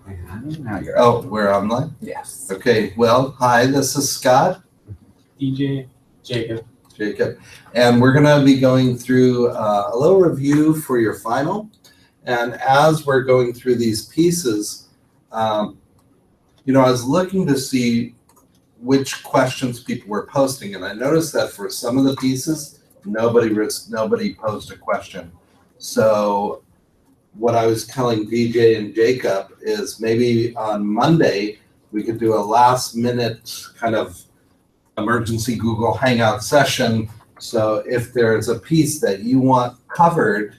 And now you're up. Oh, we're online? Yes. Okay, well, hi, this is Scott. DJ, Jacob. And we're going to be going through a little review for your final. And as we're going through these pieces, I was looking to see which questions people were posting, and I noticed that for some of the pieces, nobody posed a question. So what I was telling DJ and Jacob is maybe on Monday we could do a last minute kind of emergency Google Hangout session. So if there's a piece that you want covered,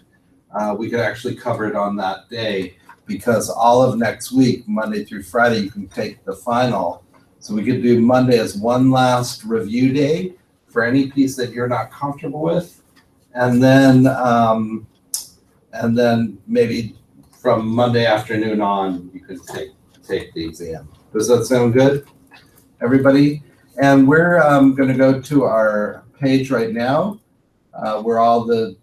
we could actually cover it on that day, because all of next week, Monday through Friday, you can take the final. So we could do Monday as one last review day for any piece that you're not comfortable with. And then maybe from Monday afternoon on, you could take the exam. Does that sound good, everybody? And we're going to go to our page right now, where all the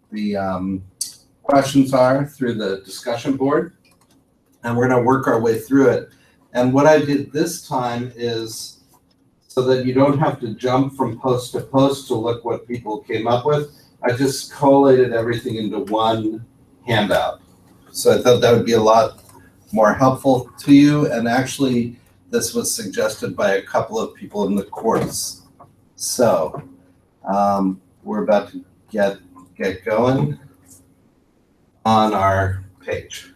questions are through the discussion board. And we're going to work our way through it. And what I did this time is, so that you don't have to jump from post to post to look what people came up with, I just collated everything into one handout. So I thought that would be a lot more helpful to you. And actually, this was suggested by a couple of people in the course. So we're about to get going on our page.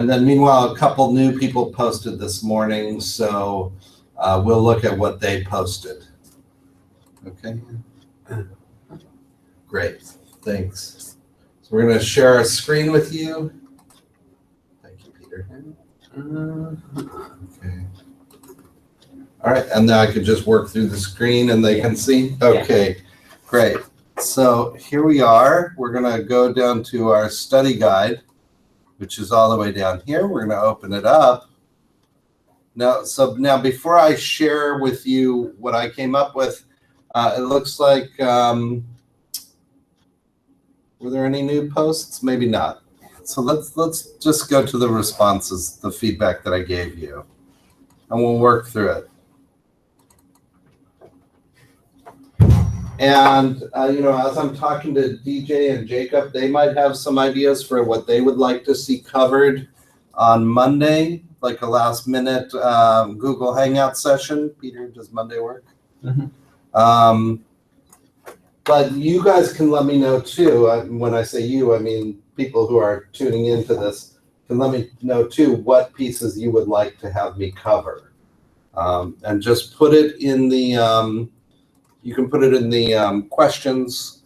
And then meanwhile, a couple new people posted this morning, so we'll look at what they posted. Okay. Great, thanks. So we're going to share our screen with you. Thank you, Peter. Okay. All right, and now I could just work through the screen and they can see? Okay, great. So here we are. We're going to go down to our study guide, which is all the way down here. We're going to open it up. Now before I share with you what I came up with, it looks like, were there any new posts? Maybe not. So let's just go to the responses, the feedback that I gave you, and we'll work through it. And, as I'm talking to DJ and Jacob, they might have some ideas for what they would like to see covered on Monday, like a last minute Google Hangout session. Peter, does Monday work? Mm-hmm. But you guys can let me know too. When I say you, I mean people who are tuning into this can let me know too what pieces you would like to have me cover. And just put it in the... you can put it in the questions,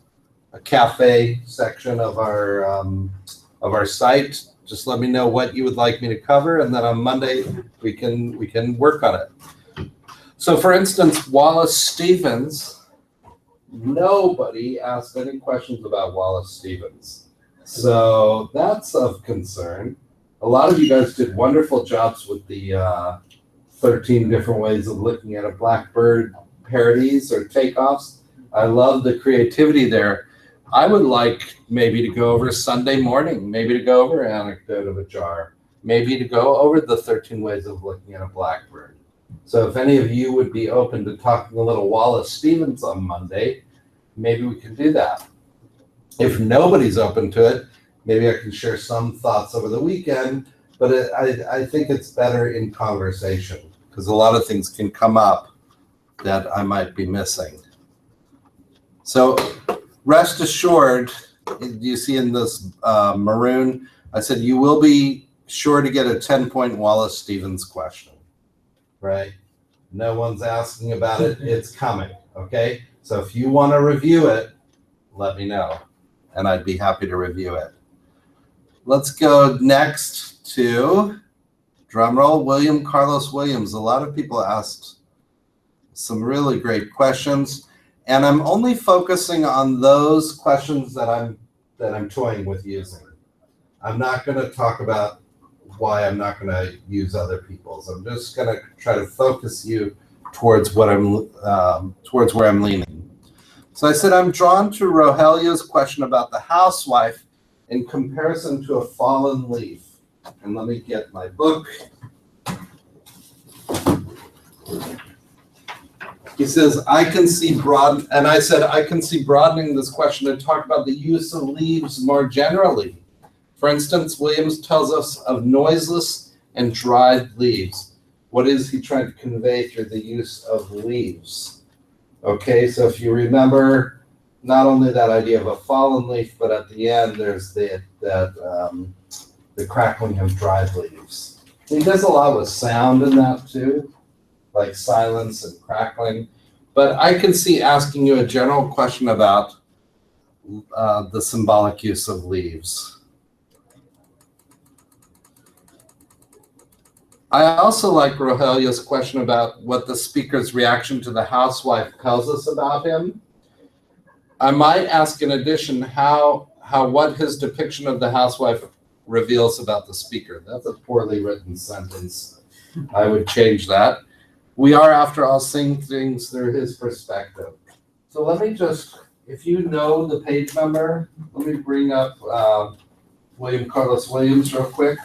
a cafe section of our site. Just let me know what you would like me to cover, and then on Monday we can work on it. So, for instance, Wallace Stevens. Nobody asked any questions about Wallace Stevens, so that's of concern. A lot of you guys did wonderful jobs with the 13 different ways of looking at a blackbird parodies or takeoffs. I love the creativity there. I would like maybe to go over Sunday morning, maybe to go over Anecdote of a Jar, maybe to go over the 13 ways of looking at a blackbird. So if any of you would be open to talking a little Wallace Stevens on Monday, maybe we can do that. If nobody's open to it, maybe I can share some thoughts over the weekend, but I think it's better in conversation, because a lot of things can come up that I might be missing. So rest assured, you see in this maroon, I said you will be sure to get a 10-point Wallace Stevens question, right? No one's asking about it, it's coming, okay? So if you want to review it, let me know, and I'd be happy to review it. Let's go next to, drumroll, William Carlos Williams. A lot of people asked some really great questions, and I'm only focusing on those questions that I'm toying with using. I'm not going to talk about why I'm not going to use other people's. I'm just going to try to focus you towards what towards where I'm leaning. So I said I'm drawn to Rogelio's question about the housewife in comparison to a fallen leaf. And let me get my book. He says, I can see and I said, I can see broadening this question to talk about the use of leaves more generally. For instance, Williams tells us of noiseless and dried leaves. What is he trying to convey through the use of leaves? Okay, so if you remember, not only that idea of a fallen leaf, but at the end, there's the crackling of dried leaves. He does a lot with sound in that too, like silence and crackling. But I can see asking you a general question about the symbolic use of leaves. I also like Rogelio's question about what the speaker's reaction to the housewife tells us about him. I might ask in addition what his depiction of the housewife reveals about the speaker. That's a poorly written sentence. I would change that. We are, after all, seeing things through his perspective. So let me just, if you know the page number, let me bring up William Carlos Williams real quick.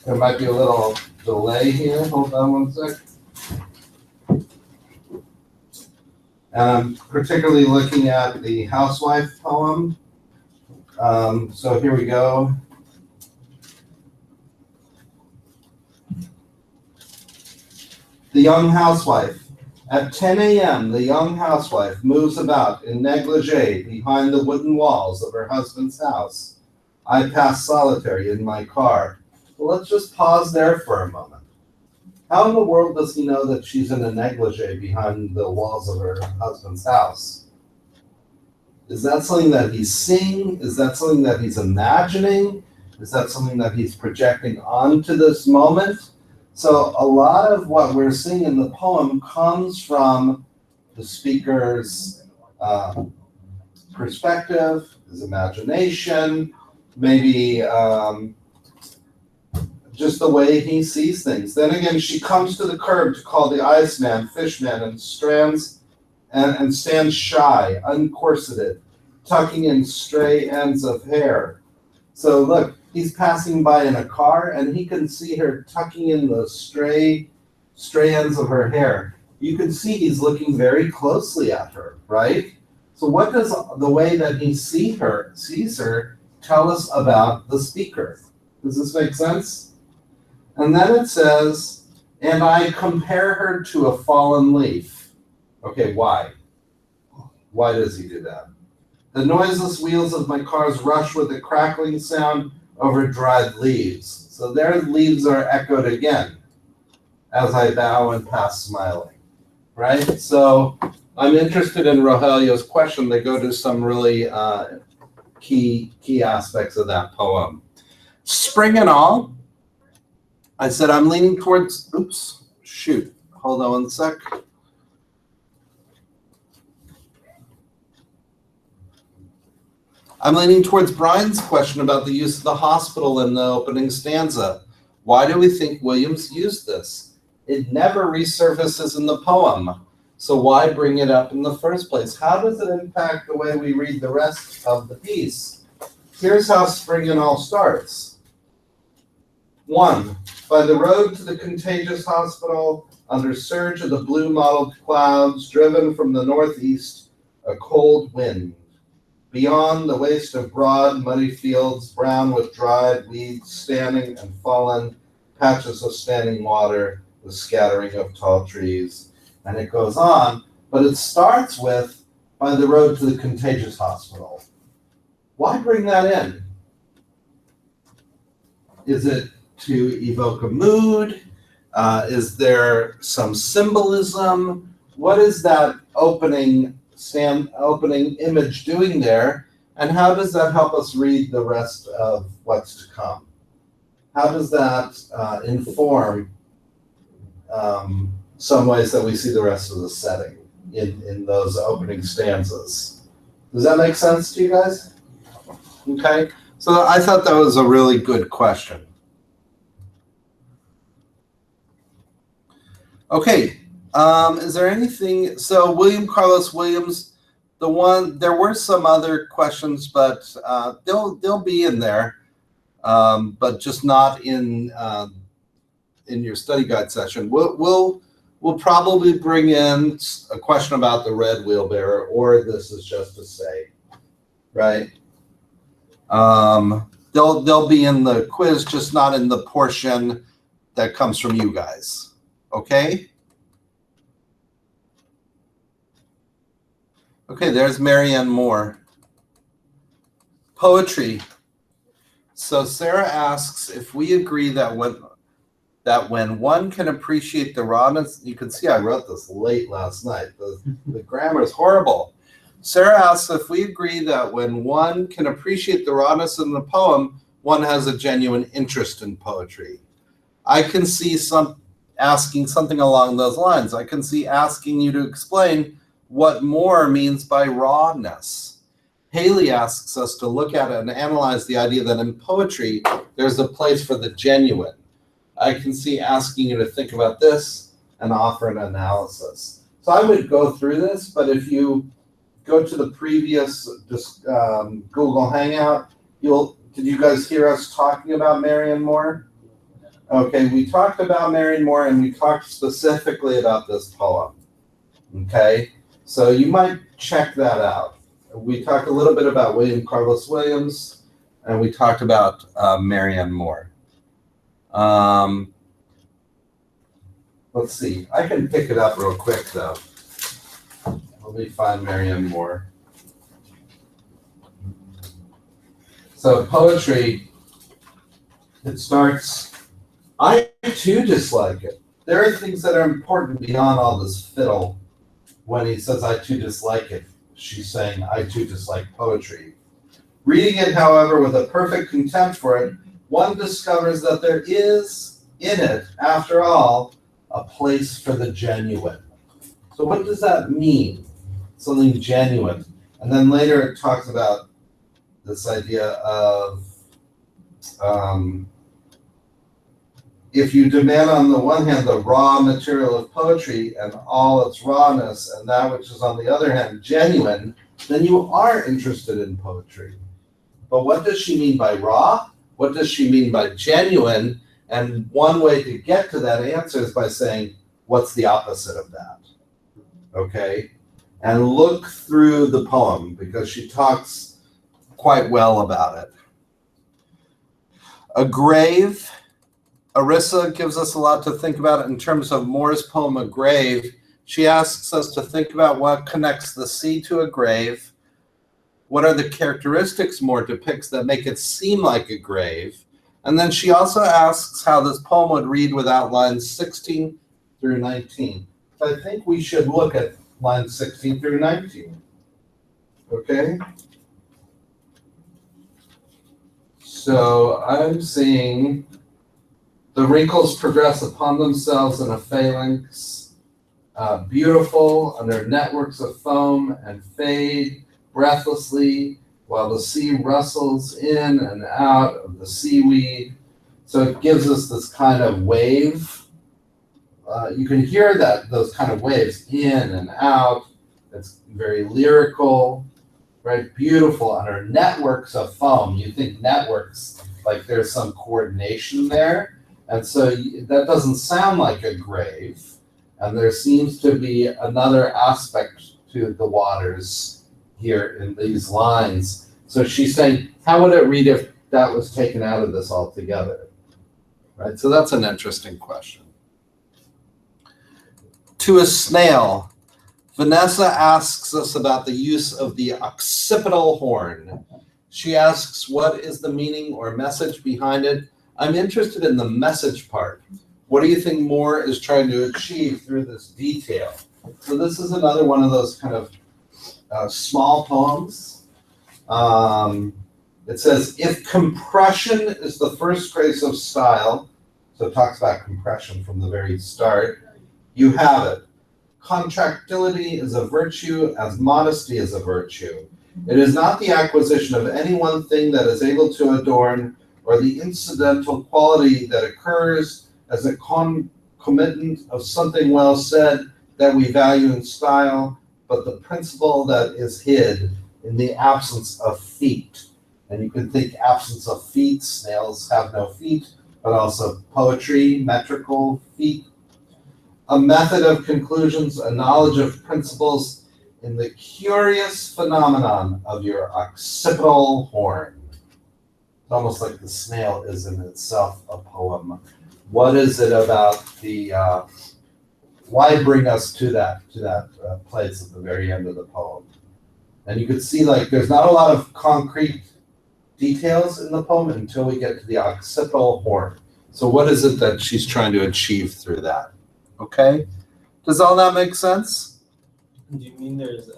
There might be a little delay here. Hold on one sec. And I'm particularly looking at the housewife poem. So here we go. The young housewife. At 10 a.m., the young housewife moves about in negligee behind the wooden walls of her husband's house. I pass solitary in my car. Well, let's just pause there for a moment. How in the world does he know that she's in a negligee behind the walls of her husband's house? Is that something that he's seeing? Is that something that he's imagining? Is that something that he's projecting onto this moment? So a lot of what we're seeing in the poem comes from the speaker's perspective, his imagination, maybe just the way he sees things. Then again, she comes to the curb to call the iceman, fishman, and stands shy, uncorseted, tucking in stray ends of hair. So look, he's passing by in a car and he can see her tucking in the stray ends of her hair. You can see he's looking very closely at her, right? So what does the way that he sees her tell us about the speaker? Does this make sense? And then it says, and I compare her to a fallen leaf. Okay, why? Why does he do that? The noiseless wheels of my cars rush with a crackling sound over dried leaves. So their leaves are echoed again as I bow and pass smiling, right? So I'm interested in Rogelio's question. They go to some really key aspects of that poem. Spring and all, I said I'm leaning towards, hold on one sec. I'm leaning towards Brian's question about the use of the hospital in the opening stanza. Why do we think Williams used this? It never resurfaces in the poem. So why bring it up in the first place? How does it impact the way we read the rest of the piece? Here's how Spring and All starts. 1. By the road to the contagious hospital, under surge of the blue mottled clouds, driven from the northeast, a cold wind. Beyond the waste of broad, muddy fields, brown with dried weeds, standing and fallen, patches of standing water, the scattering of tall trees. And it goes on, but it starts with, by the road to the contagious hospital. Why bring that in? Is it to evoke a mood? Is there some symbolism? What is that opening image doing there? And how does that help us read the rest of what's to come? How does that inform some ways that we see the rest of the setting in those opening stanzas? Does that make sense to you guys? Okay, so I thought that was a really good question. Okay, is there anything, so William Carlos Williams, there were some other questions, but they'll be in there. but just not in your study guide session. We'll probably bring in a question about the red wheelbarrow, or this is just to say, right? They'll be in the quiz, just not in the portion that comes from you guys. Okay? Okay, there's Marianne Moore. Poetry. So Sarah asks if we agree that when one can appreciate the rawness, you can see I wrote this late last night. The grammar is horrible. Sarah asks if we agree that when one can appreciate the rawness in the poem, one has a genuine interest in poetry. I can see asking something along those lines. I can see asking you to explain what Moore means by rawness. Haley asks us to look at it and analyze the idea that in poetry, there's a place for the genuine. I can see asking you to think about this and offer an analysis. So I would go through this, but if you go to the previous Google Hangout, did you guys hear us talking about Marianne Moore? Okay, we talked about Marianne Moore and we talked specifically about this poem. Okay, so you might check that out. We talked a little bit about William Carlos Williams, and we talked about Marianne Moore. Let's see. I can pick it up real quick, though. Let me find Marianne Moore. So poetry, it starts, I too dislike it. There are things that are important beyond all this fiddle. When he says, I too dislike it, she's saying, I too dislike poetry. Reading it, however, with a perfect contempt for it, one discovers that there is in it, after all, a place for the genuine. So what does that mean? Something genuine. And then later it talks about this idea of if you demand on the one hand the raw material of poetry and all its rawness, and that which is on the other hand genuine, then you are interested in poetry. But what does she mean by raw? What does she mean by genuine? And one way to get to that answer is by saying, what's the opposite of that? Okay? And look through the poem, because she talks quite well about it. A grave. Arissa gives us a lot to think about in terms of Moore's poem, A Grave. She asks us to think about what connects the sea to a grave. What are the characteristics Moore depicts that make it seem like a grave? And then she also asks how this poem would read without lines 16 through 19. So I think we should look at lines 16 through 19. Okay? So I'm seeing the wrinkles progress upon themselves in a phalanx, beautiful under networks of foam and fade breathlessly while the sea rustles in and out of the seaweed. So it gives us this kind of wave. You can hear those kind of waves in and out. It's very lyrical, right? Beautiful under networks of foam. You think networks, like there's some coordination there. And so that doesn't sound like a grave. And there seems to be another aspect to the waters here in these lines. So she's saying, how would it read if that was taken out of this altogether? Right? So that's an interesting question. To a snail, Vanessa asks us about the use of the occipital horn. She asks, what is the meaning or message behind it? I'm interested in the message part. What do you think Moore is trying to achieve through this detail? So this is another one of those kind of small poems. It says, if compression is the first grace of style, so it talks about compression from the very start, you have it. Contractility is a virtue as modesty is a virtue. It is not the acquisition of any one thing that is able to adorn, or the incidental quality that occurs as a concomitant of something well said that we value in style, but the principle that is hid in the absence of feet And you can think absence of feet, snails have no feet, but also poetry, metrical feet. A method of conclusions, a knowledge of principles in the curious phenomenon of your occipital horn. It's almost like the snail is in itself a poem. What is it about the, why bring us to that place at the very end of the poem? And you could see like there's not a lot of concrete details in the poem until we get to the occipital horn. So what is it that she's trying to achieve through that? Okay? Does all that make sense? Do you mean there's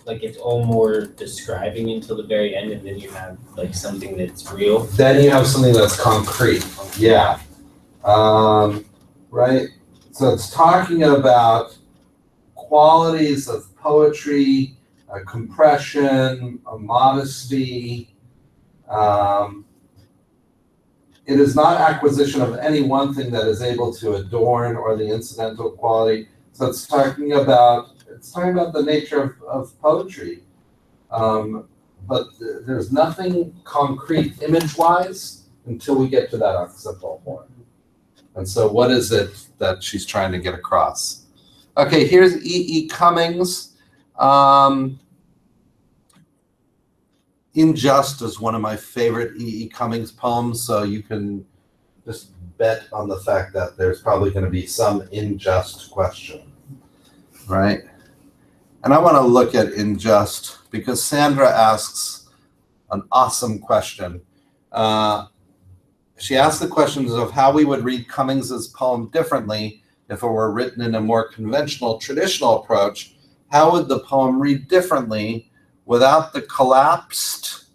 like it's all more describing until the very end, and then you have like something that's real? Then you have something that's concrete. Yeah. Right? So it's talking about qualities of poetry, a compression, a modesty. It is not acquisition of any one thing that is able to adorn or the incidental quality. So it's talking about the nature of poetry. But there's nothing concrete image-wise until we get to that occipital horn. And so what is it that she's trying to get across? Okay, here's E.E. Cummings. Unjust is one of my favorite E.E. Cummings poems, so you can just bet on the fact that there's probably going to be some unjust question, right? And I want to look at unjust because Sandra asks an awesome question. She asks the questions of how we would read Cummings's poem differently if it were written in a more conventional, traditional approach. How would the poem read differently without the collapsed,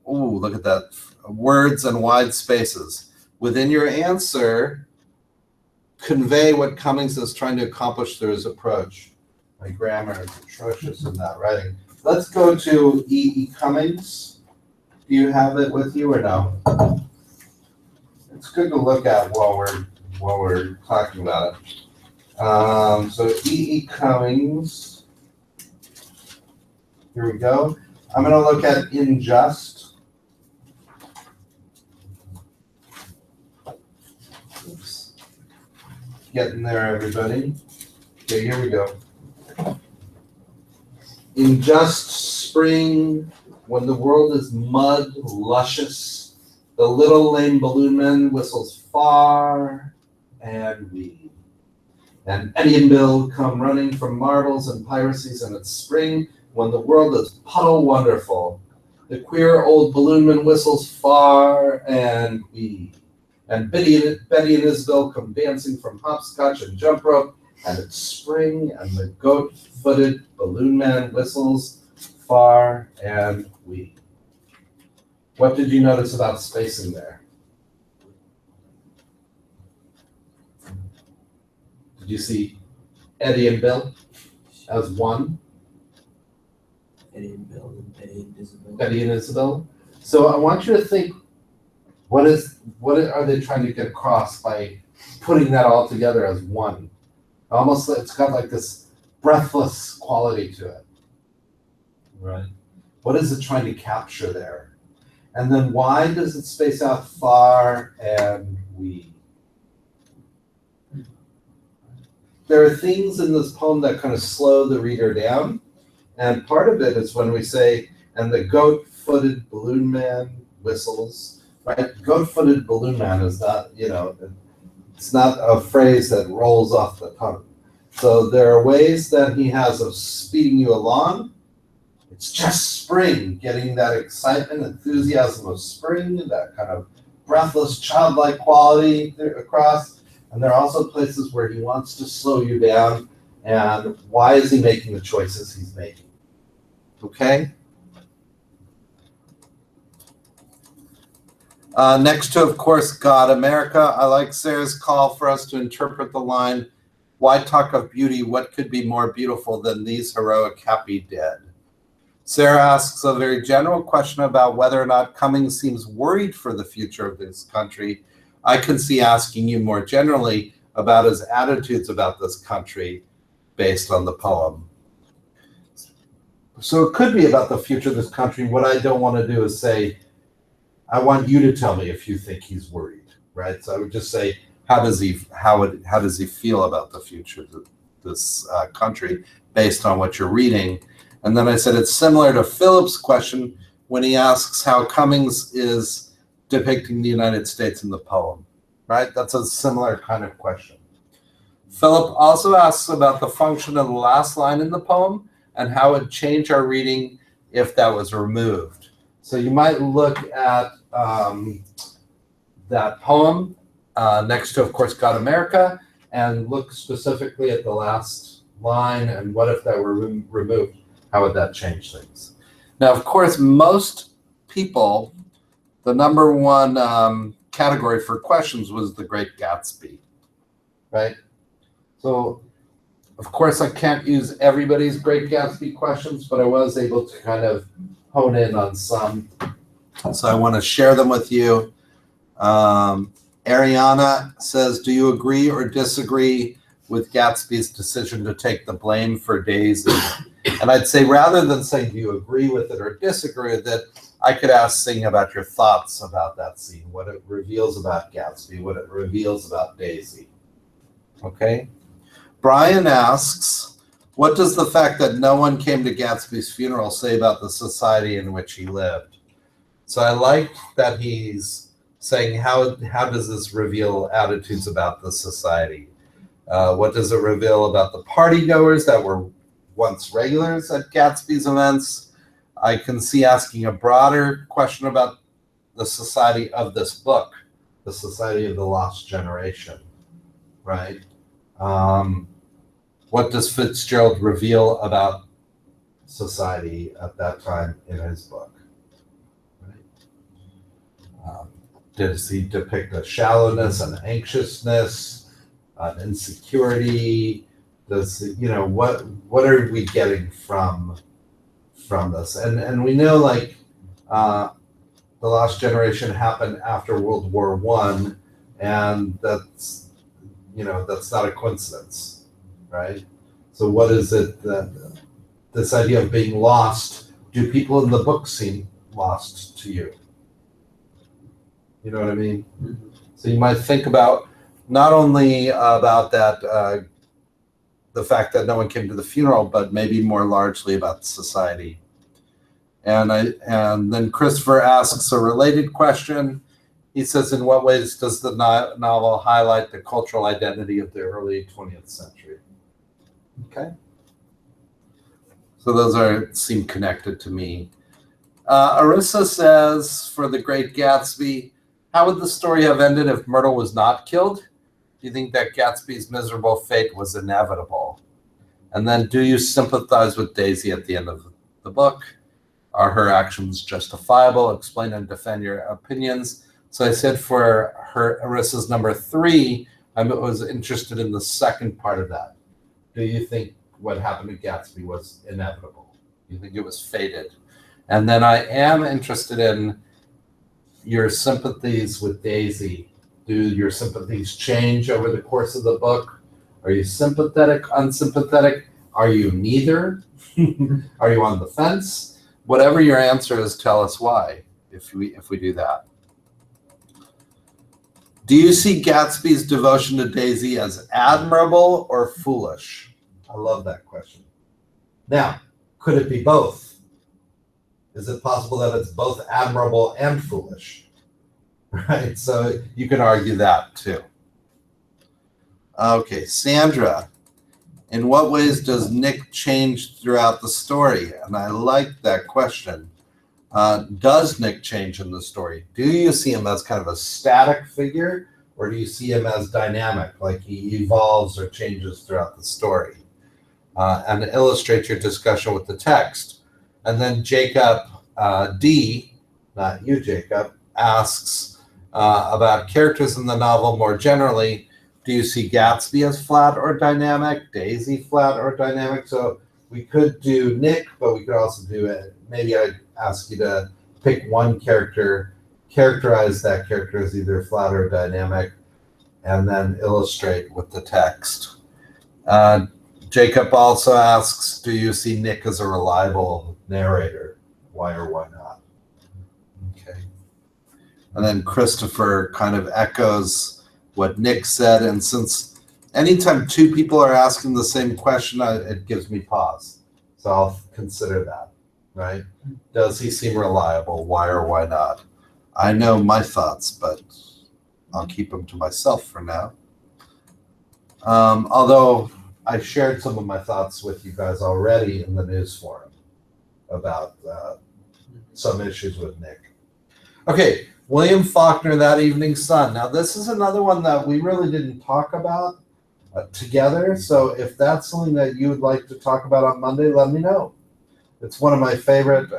ooh, look at that, words and wide spaces? Within your answer, convey what Cummings is trying to accomplish through his approach. My grammar is atrocious in that writing. Let's go to E.E. Cummings. Do you have it with you or no? It's good to look at while we're talking about it. So E.E. Cummings. Here we go. I'm going to look at unjust. Oops. Getting there, everybody. Okay, here we go. In just spring, when the world is mud luscious, the little lame balloon man whistles far and wee. And Eddie and Bill come running from marbles and piracies, and it's spring when the world is puddle wonderful. The queer old balloonman whistles far and wee. And Betty and Isabel come dancing from hopscotch and jump rope, and it's spring, and the goat-footed balloon man whistles far and wee. What did you notice about spacing there? Did you see Eddie and Bill as one? Eddie and Bill and Eddie and Isabel. Eddie and Isabel. So I want you to think, what are they trying to get across by putting that all together as one? Almost, it's got like this breathless quality to it, right? What is it trying to capture there? And then why does it space out far and wee? There are things in this poem that kind of slow the reader down. And part of it is when we say, and the goat-footed balloon man whistles, right? Goat-footed balloon man is not, it's not a phrase that rolls off the tongue. So there are ways that he has of speeding you along. It's just spring, getting that excitement, enthusiasm of spring, that kind of breathless, childlike quality across. And there are also places where he wants to slow you down. And why is he making the choices he's making? Okay? Next to, of course, God, America. I like Sarah's call for us to interpret the line, why talk of beauty? What could be more beautiful than these heroic happy dead? Sarah asks a very general question about whether or not Cummings seems worried for the future of this country. I can see asking you more generally about his attitudes about this country based on the poem. So it could be about the future of this country. What I don't want to do is say, I want you to tell me if you think he's worried, right? So I would just say, how does he feel about the future of this country based on what you're reading? And then I said it's similar to Philip's question when he asks how Cummings is depicting the United States in the poem, right? That's a similar kind of question. Philip also asks about the function of the last line in the poem and how it would change our reading if that was removed. So you might look at that poem next to, of course, God America, and look specifically at the last line and what if that were removed? How would that change things? Now, of course, most people, the number one category for questions was The Great Gatsby, right? So, of course, I can't use everybody's Great Gatsby questions, but I was able to kind of hone in on some. So I want to share them with you. Ariana says, do you agree or disagree with Gatsby's decision to take the blame for Daisy? And I'd say rather than saying, do you agree with it or disagree with it, I could ask Sing about your thoughts about that scene, what it reveals about Gatsby, what it reveals about Daisy. Okay? Brian asks, what does the fact that no one came to Gatsby's funeral say about the society in which he lived? So I liked that he's saying, how does this reveal attitudes about the society? What does it reveal about the party goers that were once regulars at Gatsby's events? I can see asking a broader question about the society of this book, the society of the lost generation, right? What does Fitzgerald reveal about society at that time in his book? Right? Does he depict a shallowness, an anxiousness, an insecurity? Does what are we getting from this? And we know the Lost Generation happened after World War I, and that's not a coincidence, right? So what is it that this idea of being lost? Do people in the book seem lost to you? You know what I mean? Mm-hmm. So you might think about not only about that, the fact that no one came to the funeral, but maybe more largely about society. And then Christopher asks a related question. He says, in what ways does the novel highlight the cultural identity of the early 20th century? Okay. So those seem connected to me. Arissa says, for The Great Gatsby, how would the story have ended if Myrtle was not killed? Do you think that Gatsby's miserable fate was inevitable? And then, do you sympathize with Daisy at the end of the book? Are her actions justifiable? Explain and defend your opinions. So I said for Arissa's number 3, I was interested in the second part of that. Do you think what happened to Gatsby was inevitable? Do you think it was fated? And then I am interested in your sympathies with Daisy. Do your sympathies change over the course of the book? Are you sympathetic, unsympathetic? Are you neither? Are you on the fence? Whatever your answer is, tell us why, if we do that. Do you see Gatsby's devotion to Daisy as admirable or foolish? I love that question. Now, could it be both? Is it possible that it's both admirable and foolish? Right, so you can argue that too. Okay, Sandra, in what ways does Nick change throughout the story? And I like that question. Does Nick change in the story? Do you see him as kind of a static figure, or do you see him as dynamic, like he evolves or changes throughout the story? And illustrate your discussion with the text. And then Jacob D, not you, Jacob, asks about characters in the novel more generally. Do you see Gatsby as flat or dynamic? Daisy flat or dynamic? So we could do Nick, but we could also do it. Maybe I'd ask you to pick one character, characterize that character as either flat or dynamic, and then illustrate with the text. Jacob also asks, do you see Nick as a reliable narrator? Why or why not? Okay. And then Christopher kind of echoes what Nick said. And since anytime two people are asking the same question, it gives me pause. So I'll consider that, right? Does he seem reliable? Why or why not? I know my thoughts, but I'll keep them to myself for now. Although I shared some of my thoughts with you guys already in the news forum about some issues with Nick. Okay, William Faulkner, That Evening Sun. Now, this is another one that we really didn't talk about together. So if that's something that you would like to talk about on Monday, let me know. It's one of my favorite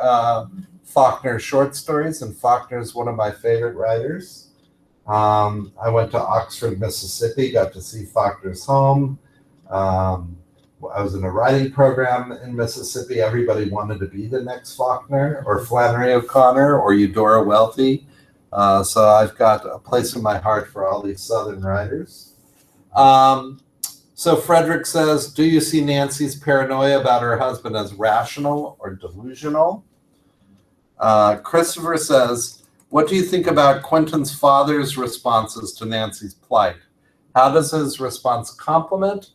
Faulkner short stories, and Faulkner is one of my favorite writers. I went to Oxford, Mississippi, got to see Faulkner's home. I was in a writing program in Mississippi. Everybody wanted to be the next Faulkner or Flannery O'Connor or Eudora Welty. So I've got a place in my heart for all these Southern writers. So Frederick says, do you see Nancy's paranoia about her husband as rational or delusional? Christopher says, what do you think about Quentin's father's responses to Nancy's plight? How does his response complement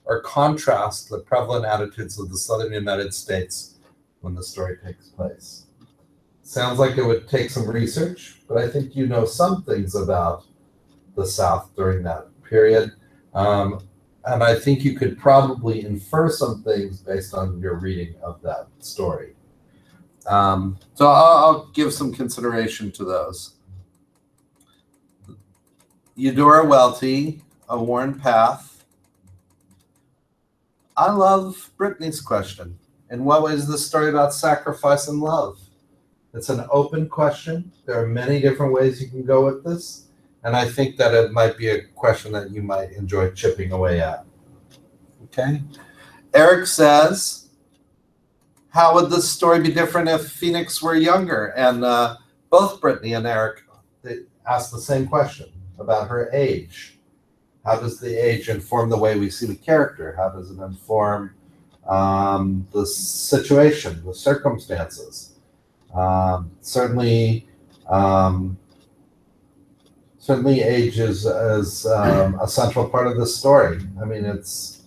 or contrast the prevalent attitudes of the Southern United States when the story takes place? Sounds like it would take some research, but I think you know some things about the South during that period. And I think you could probably infer some things based on your reading of that story. So I'll give some consideration to those. Eudora Welty, A Worn Path. I love Brittany's question. In what way is this story about sacrifice and love? It's an open question. There are many different ways you can go with this. And I think that it might be a question that you might enjoy chipping away at. Okay. Eric says, how would this story be different if Phoenix were younger? And both Brittany and Eric, they asked the same question about her age. How does the age inform the way we see the character? How does it inform the situation, the circumstances? Certainly age is a central part of this story. I mean, it's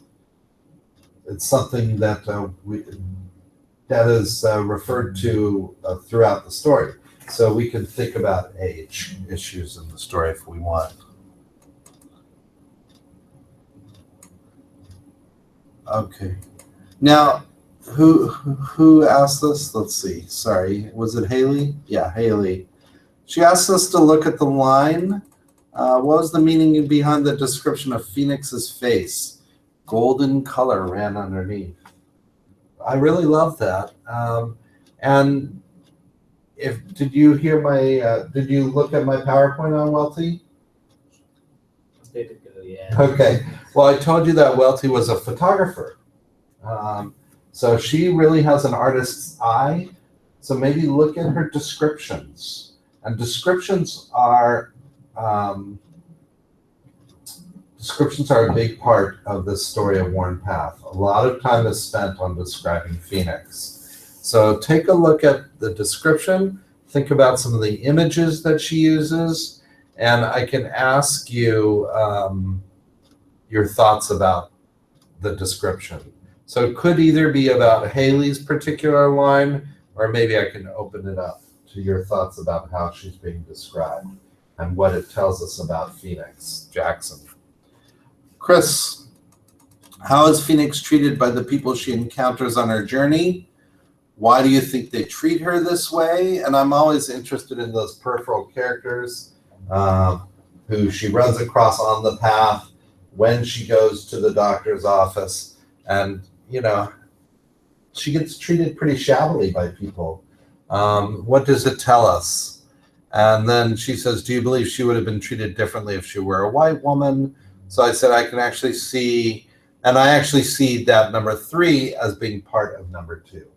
something that that is referred to throughout the story. So we can think about age issues in the story if we want. Okay. Now, who asked this? Let's see. Sorry, was it Haley? Yeah, Haley. She asked us to look at the line. What was the meaning behind the description of Phoenix's face? Golden color ran underneath. I really love that. And did you hear my? Did you look at my PowerPoint on Welty? Yeah. Okay. Well, I told you that Welty was a photographer. So she really has an artist's eye. So maybe look at her descriptions. And descriptions are a big part of this story of Worn Path. A lot of time is spent on describing Phoenix. So take a look at the description, think about some of the images that she uses, and I can ask you your thoughts about the description. So it could either be about Haley's particular line, or maybe I can open it up to your thoughts about how she's being described and what it tells us about Phoenix Jackson. Chris, how is Phoenix treated by the people she encounters on her journey? Why do you think they treat her this way? And I'm always interested in those peripheral characters who she runs across on the path, when she goes to the doctor's office, and she gets treated pretty shabbily by people. What does it tell us? And then she says, do you believe she would have been treated differently if she were a white woman? So I said, I can actually see, and I actually see that number 3 as being part of number 2.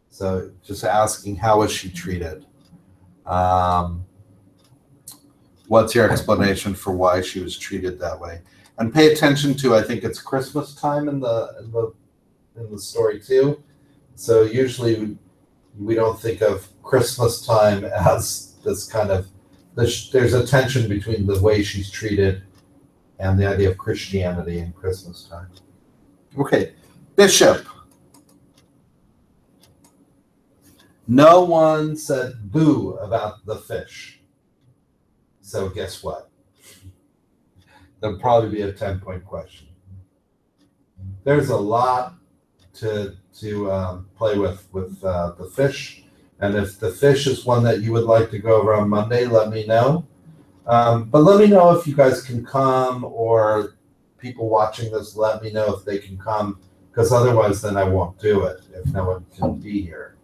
So just asking, how was she treated? What's your explanation for why she was treated that way? And pay attention to, I think it's Christmas time in the story too. So usually we don't think of Christmas time as this kind of, there's a tension between the way she's treated and the idea of Christianity in Christmas time. Okay, Bishop. No one said boo about the fish. So guess what? There'll probably be a 10-point question. There's a lot to play with the fish. And if the fish is one that you would like to go over on Monday, let me know. But let me know if you guys can come, or people watching this, let me know if they can come, because otherwise then I won't do it if no one can be here.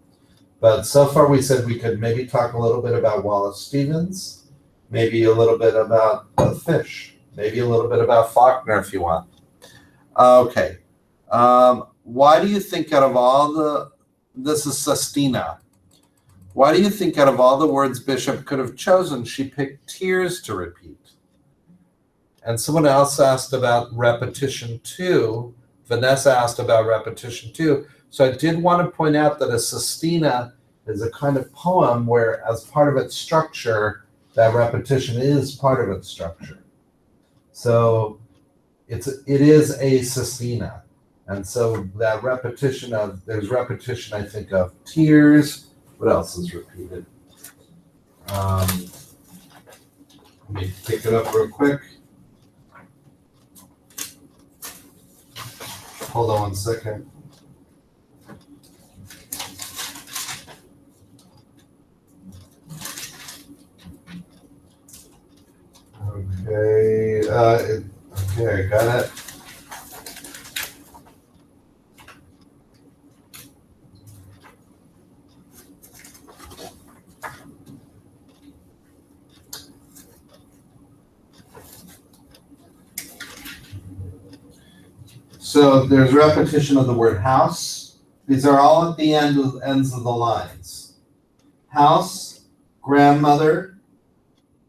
But so far we said we could maybe talk a little bit about Wallace Stevens, maybe a little bit about the fish, maybe a little bit about Faulkner if you want. Okay. Why do you think out of all this is Sestina. Why do you think out of all the words Bishop could have chosen, she picked tears to repeat? And someone else asked about repetition too. Vanessa asked about repetition too. So I did want to point out that a sestina is a kind of poem where, as part of its structure, that repetition is part of its structure. So it is a sestina. And so that repetition there's repetition, I think, of tears. What else is repeated? Let me pick it up real quick. Hold on 1 second. Okay, I got it. So there's repetition of the word house. These are all at the ends of the lines. House, grandmother,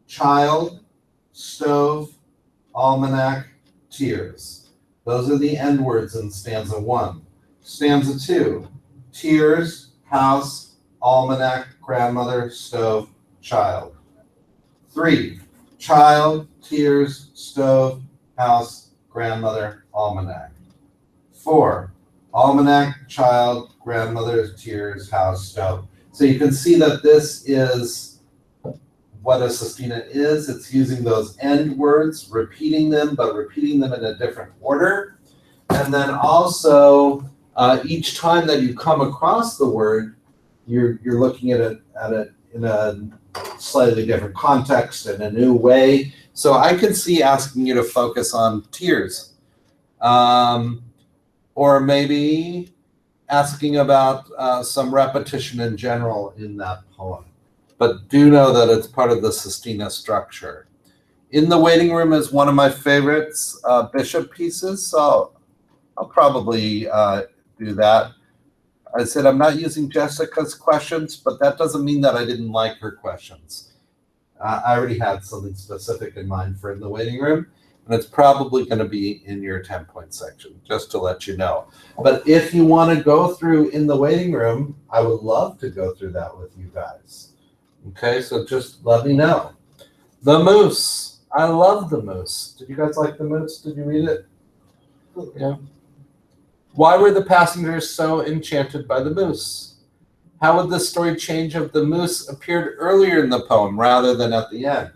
child, stove, almanac, tears. Those are the end words in stanza 1. Stanza 2, tears, house, almanac, grandmother, stove, child. 3, child, tears, stove, house, grandmother, almanac. 4, almanac, child, grandmother, tears, house, stove. So you can see that this is what a sestina is. It's using those end words, repeating them, but repeating them in a different order. And then also, each time that you come across the word, you're looking at it in a slightly different context and a new way. So I could see asking you to focus on tears. Or maybe asking about some repetition in general in that poem. But do know that it's part of the sestina structure. In the Waiting Room is one of my favorites, Bishop pieces, so I'll probably do that. I said I'm not using Jessica's questions, but that doesn't mean that I didn't like her questions. I already had something specific in mind for In the Waiting Room, and it's probably going to be in your 10-point section, just to let you know. But if you want to go through In the Waiting Room, I would love to go through that with you guys. Okay, so just let me know. The Moose. I love The Moose. Did you guys like The Moose? Did you read it? Yeah. Why were the passengers so enchanted by the moose? How would the story change if the moose appeared earlier in the poem rather than at the end?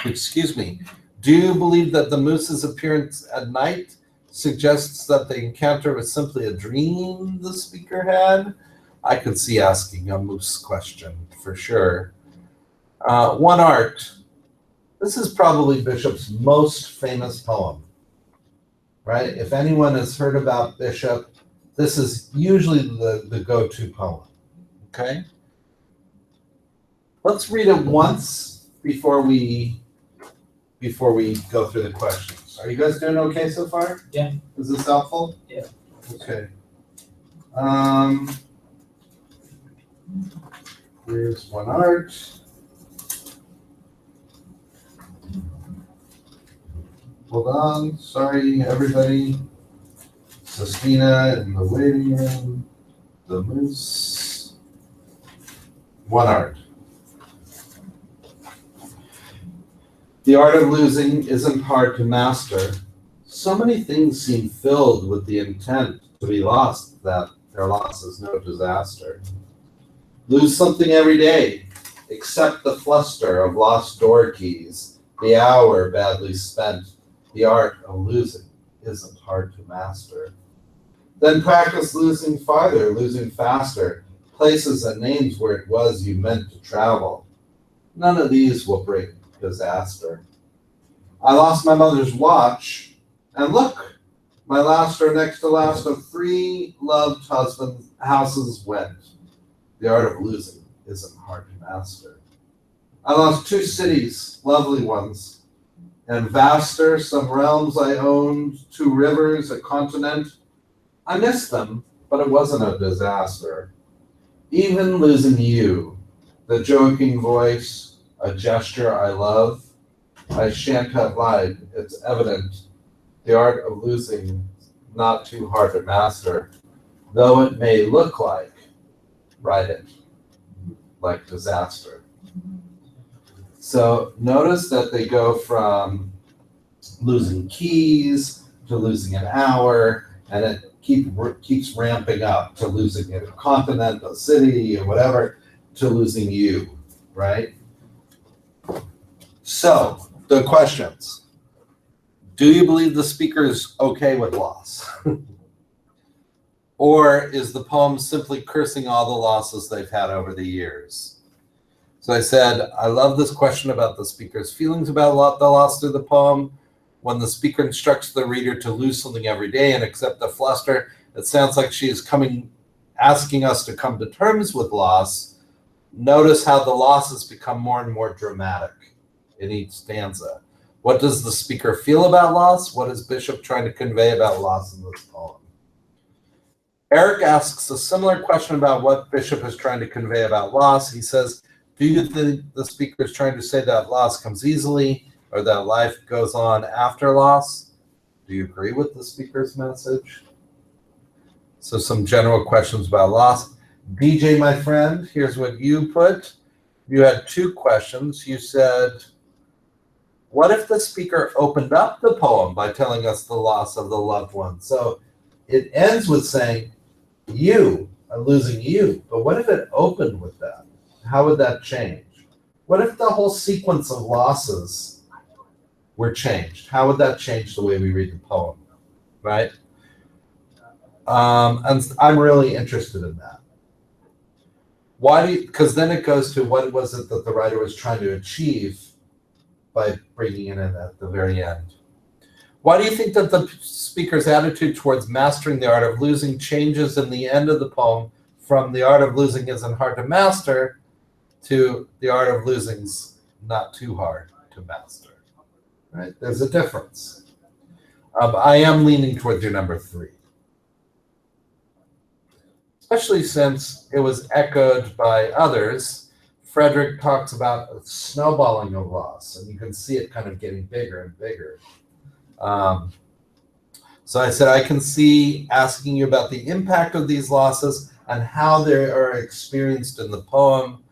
Excuse me. Do you believe that the moose's appearance at night suggests that the encounter was simply a dream the speaker had? I could see asking a moose question for sure. One Art. This is probably Bishop's most famous poem, right? If anyone has heard about Bishop, this is usually the go-to poem, okay? Let's read it once before we go through the questions. Are you guys doing okay so far? Yeah. Is this helpful? Yeah. Okay. Here's One Art. Hold on. Sorry, everybody. Sistina in the waiting room. The moose. One art. The art of losing isn't hard to master. So many things seem filled with the intent to be lost that their loss is no disaster. Lose something every day, except the fluster of lost door keys, the hour badly spent. The art of losing isn't hard to master. Then practice losing farther, losing faster, places and names where it was you meant to travel. None of these will bring disaster. I lost my mother's watch, and look, my last or next to last of 3 loved houses went. The art of losing isn't hard to master. I lost 2 cities, lovely ones, and vaster, some realms I owned, 2 rivers, a continent. I missed them, but it wasn't a disaster. Even losing you, the joking voice, a gesture I love, I shan't have lied, it's evident. The art of losing, not too hard to master, though it may look like, write it, like disaster. So notice that they go from losing keys to losing an hour, and it keeps ramping up to losing a continent, a city, or whatever, to losing you, right? So, the questions. Do you believe the speaker's okay with loss? Or is the poem simply cursing all the losses they've had over the years? So I said, I love this question about the speaker's feelings about the loss through the poem. When the speaker instructs the reader to lose something every day and accept the fluster, it sounds like she is asking us to come to terms with loss. Notice how the losses become more and more dramatic in each stanza. What does the speaker feel about loss? What is Bishop trying to convey about loss in this poem? Eric asks a similar question about what Bishop is trying to convey about loss. He says, do you think the speaker is trying to say that loss comes easily or that life goes on after loss? Do you agree with the speaker's message? So some general questions about loss. DJ, my friend, here's what you put. You had 2 questions. You said, what if the speaker opened up the poem by telling us the loss of the loved one? So it ends with saying, you are losing you. But what if it opened with that? How would that change? What if the whole sequence of losses were changed? How would that change the way we read the poem, right? And I'm really interested in that. Why? Because then it goes to what was it that the writer was trying to achieve by bringing it in at the very end. Why do you think that the speaker's attitude towards mastering the art of losing changes in the end of the poem from the art of losing isn't hard to master to the art of losing's not too hard to master, right? There's a difference. I am leaning towards your number 3. Especially since it was echoed by others. Frederick talks about a snowballing of loss, and you can see it kind of getting bigger and bigger. So I said, I can see asking you about the impact of these losses and how they are experienced in the poem.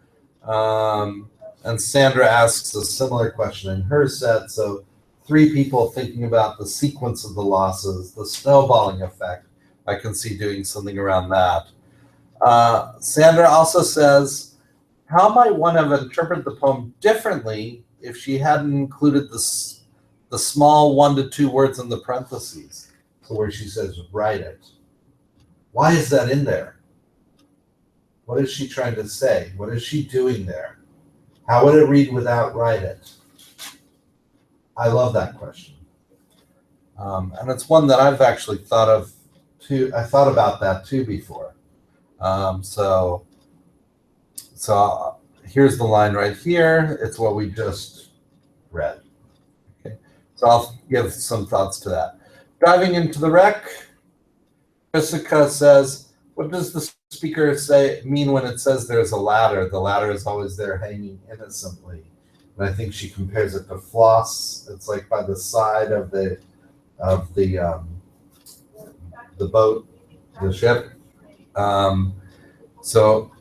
And Sandra asks a similar question in her set. So 3 people thinking about the sequence of the losses, the snowballing effect. I can see doing something around that. Sandra also says, how might one have interpreted the poem differently if she hadn't included the small 1 to 2 words in the parentheses? So where she says, write it. Why is that in there? What is she trying to say? What is she doing there? How would it read without write it? I love that question. And it's one that I've actually thought of too. I thought about that too before. So here's the line right here. It's what we just read. Okay. So I'll give some thoughts to that. Diving into the wreck, Jessica says, what does the speaker mean when it says there's a ladder? The ladder is always there hanging innocently. And I think she compares it to floss. It's like by the side of the boat, the ship. So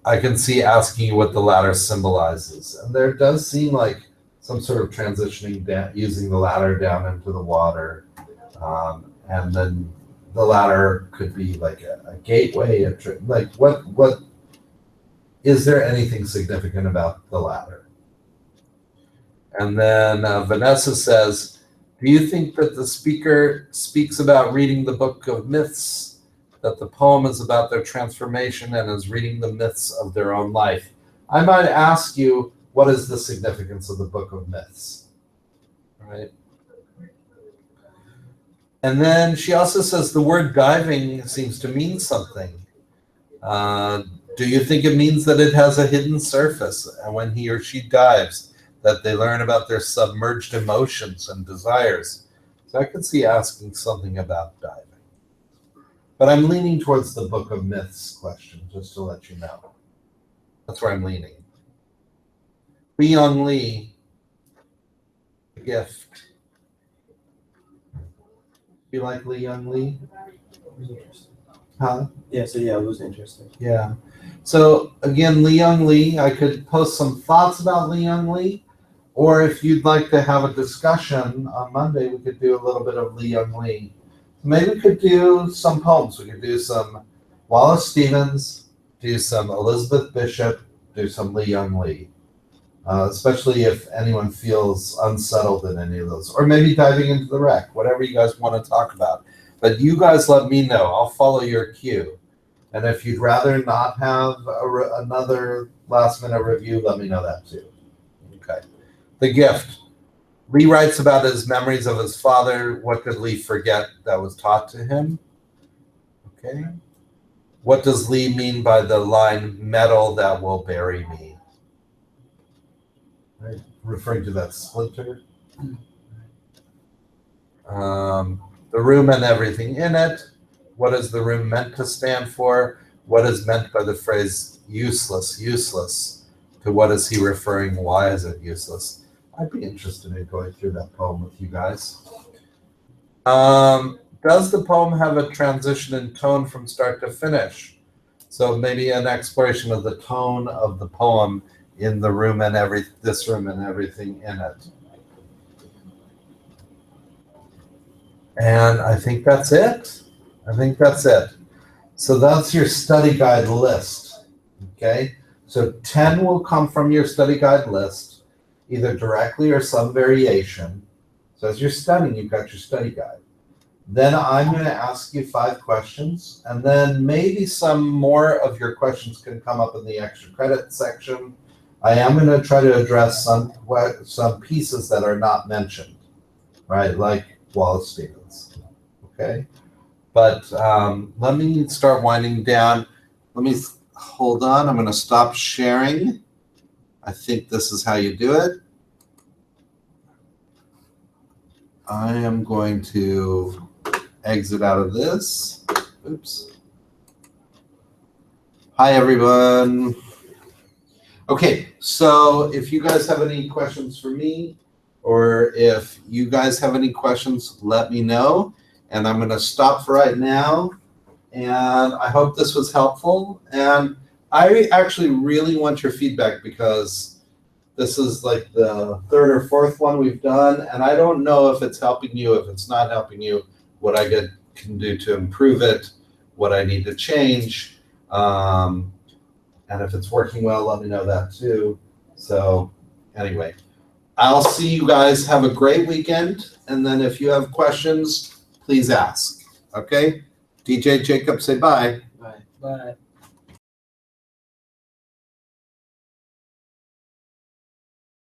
I can see asking you what the ladder symbolizes. And there does seem like some sort of transitioning down, using the ladder down into the water. And then the ladder could be like a gateway, like what is there anything significant about the ladder? And then Vanessa says, do you think that the speaker speaks about reading the book of myths, that the poem is about their transformation and is reading the myths of their own life? I might ask you, what is the significance of the book of myths? Right? And then she also says the word diving seems to mean something. Do you think it means that it has a hidden surface, and when he or she dives, that they learn about their submerged emotions and desires? So I could see asking something about diving. But I'm leaning towards the book of myths question, just to let you know. That's where I'm leaning. Young Lee, the gift. You like Lee Young Lee? It was interesting. Huh? Yeah, so yeah, it was interesting. Yeah. So again, Lee Young Lee, I could post some thoughts about Lee Young Lee, or if you'd like to have a discussion on Monday, we could do a little bit of Lee Young Lee. Maybe we could do some poems. We could do some Wallace Stevens, do some Elizabeth Bishop, do some Lee Young Lee. Especially if anyone feels unsettled in any of those, or maybe diving into the wreck, whatever you guys want to talk about. But you guys let me know. I'll follow your cue. And if you'd rather not have another last minute review, let me know that too. Okay. The gift. Lee writes about his memories of his father. What did Lee forget that was taught to him? Okay. What does Lee mean by the line, metal that will bury me? Right. Referring to that splinter. The room and everything in it. What is the room meant to stand for? What is meant by the phrase useless, useless? To what is he referring? Why is it useless? I'd be interested in going through that poem with you guys. Does the poem have a transition in tone from start to finish? So maybe an exploration of the tone of the poem in the room and this room and everything in it. And I think that's it. So that's your study guide list. Okay. So 10 will come from your study guide list, either directly or some variation. So as you're studying, you've got your study guide. Then I'm going to ask you 5 questions, and then maybe some more of your questions can come up in the extra credit section. I am going to try to address some pieces that are not mentioned, right? Like Wallace Stevens, okay? But let me start winding down. Let me hold on. I'm going to stop sharing. I think this is how you do it. I am going to exit out of this. Oops. Hi, everyone. Okay, so if you guys have any questions for me, or if you guys have any questions, let me know. And I'm going to stop for right now. And I hope this was helpful. And I actually really want your feedback, because this is like the 3rd or 4th one we've done. And I don't know if it's helping you, if it's not helping you, what I can do to improve it, what I need to change. And if it's working well, let me know that too. So anyway, I'll see you guys. Have a great weekend. And then if you have questions, please ask. Okay? DJ Jacob, say bye. Bye. Bye.